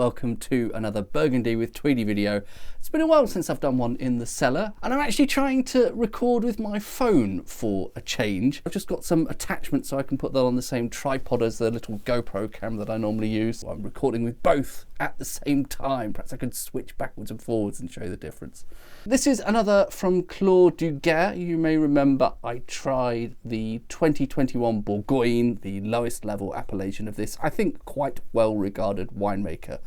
welcome to another Burgundy with Tweedy video. It's been a while since I've done one in the cellar, and I'm actually trying to record with my phone for a change. I've just got some attachments so I can put that on the same tripod as the little GoPro camera that I normally use. So I'm recording with both at the same time. Perhaps I could switch backwards and forwards and show you the difference. This is another from Claude Dugat. You may remember I tried the 2021 Bourgogne, the lowest level appellation of this, I think quite well regarded winemaker,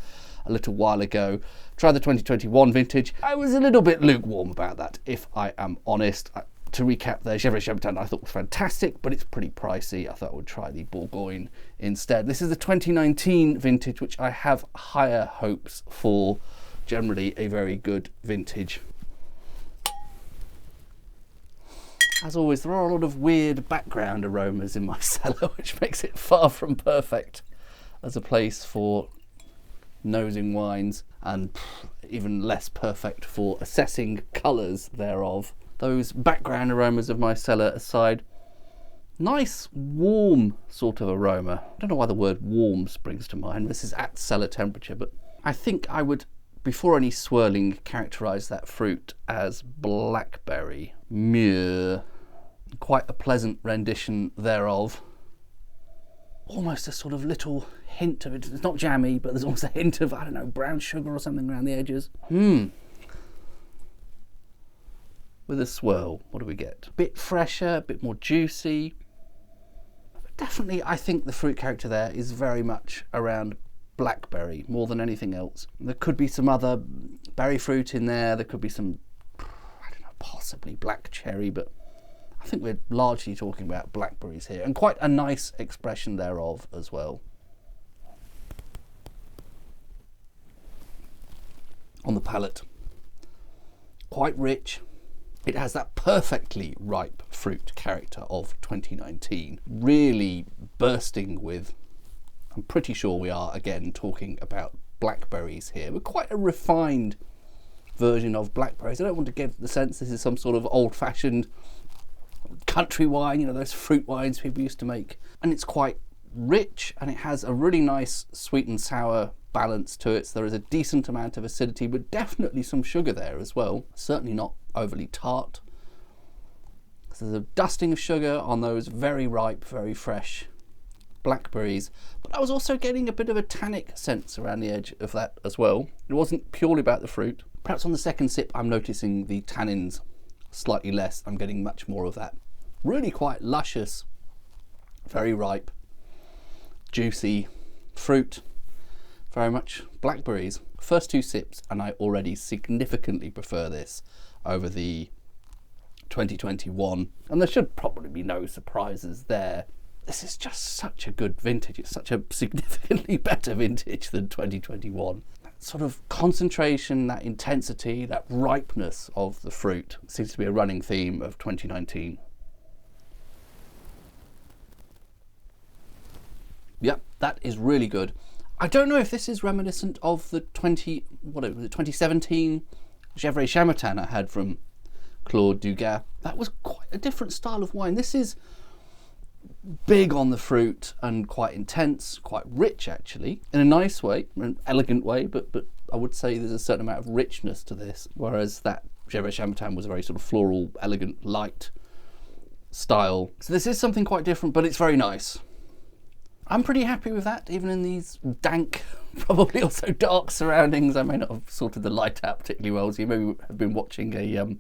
a little while ago. Tried the 2021 vintage. I was a little bit lukewarm about that, if I am honest. To recap, the Gevrey Chambertin I thought was fantastic, but it's pretty pricey. I thought I would try the Bourgogne instead. This is the 2019 vintage, which I have higher hopes for. Generally a very good vintage. As always, there are a lot of weird background aromas in my cellar, which makes it far from perfect as a place for nosing wines, and even less perfect for assessing colours thereof. Those background aromas of my cellar aside, nice warm sort of aroma. I don't know why the word warm springs to mind. This is at cellar temperature, but I think I would, before any swirling, characterise that fruit as blackberry. Mûr. Quite a pleasant rendition thereof. Almost a sort of little hint of it. It's not jammy, but there's almost a hint of, I don't know, brown sugar or something around the edges. With a swirl, what do we get? A bit fresher, a bit more juicy. But definitely, I think the fruit character there is very much around blackberry more than anything else. There could be some other berry fruit in there. There could be some, I don't know, possibly black cherry, but I think we're largely talking about blackberries here, and quite a nice expression thereof as well. On the palate, quite rich. It has that perfectly ripe fruit character of 2019, really bursting with, I'm pretty sure we are again talking about blackberries here, but quite a refined version of blackberries. I don't want to give the sense this is some sort of old-fashioned country wine, you know, those fruit wines people used to make. And it's quite rich, and it has a really nice sweet and sour balance to it. So there is a decent amount of acidity, but definitely some sugar there as well. Certainly not overly tart. So there's a dusting of sugar on those very ripe, very fresh blackberries, but I was also getting a bit of a tannic sense around the edge of that as well. It wasn't purely about the fruit. Perhaps on the second sip I'm noticing the tannins slightly less. I'm getting much more of that really quite luscious, very ripe, juicy fruit, very much blackberries. First two sips and I already significantly prefer this over the 2021, and there should probably be no surprises there. This is just such a good vintage. It's such a significantly better vintage than 2021. That sort of concentration, that intensity, that ripeness of the fruit seems to be a running theme of 2019. Yep, that is really good. I don't know if this is reminiscent of the 2017 Gevrey Chambertin I had from Claude Dugat. That was quite a different style of wine. This is big on the fruit and quite intense, quite rich actually, in a nice way, an elegant way, but I would say there's a certain amount of richness to this, whereas that Gevrey Chambertin was a very sort of floral, elegant, light style. So this is something quite different, but it's very nice. I'm pretty happy with that, even in these dank, probably also dark surroundings. I may not have sorted the light out particularly well, so you may have been watching a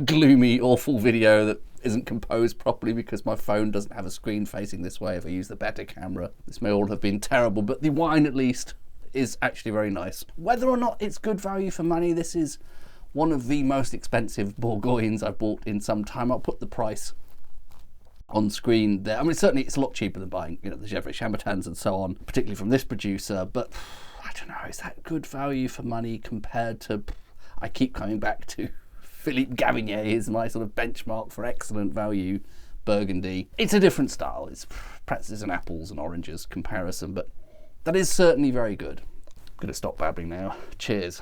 gloomy, awful video that isn't composed properly because my phone doesn't have a screen facing this way. If I use the better camera, this may all have been terrible, but the wine at least is actually very nice. Whether or not it's good value for money, this is one of the most expensive Bourgognes I've bought in some time. I'll put the price on screen there. I mean, certainly it's a lot cheaper than buying, you know, the Gevrey Chambertins and so on, particularly from this producer, but I don't know, is that good value for money compared to, I keep coming back to Philippe Gavinier is my sort of benchmark for excellent value Burgundy. It's a different style. It's perhaps an apples and oranges comparison, but that is certainly very good. I'm going to stop babbling now. Cheers.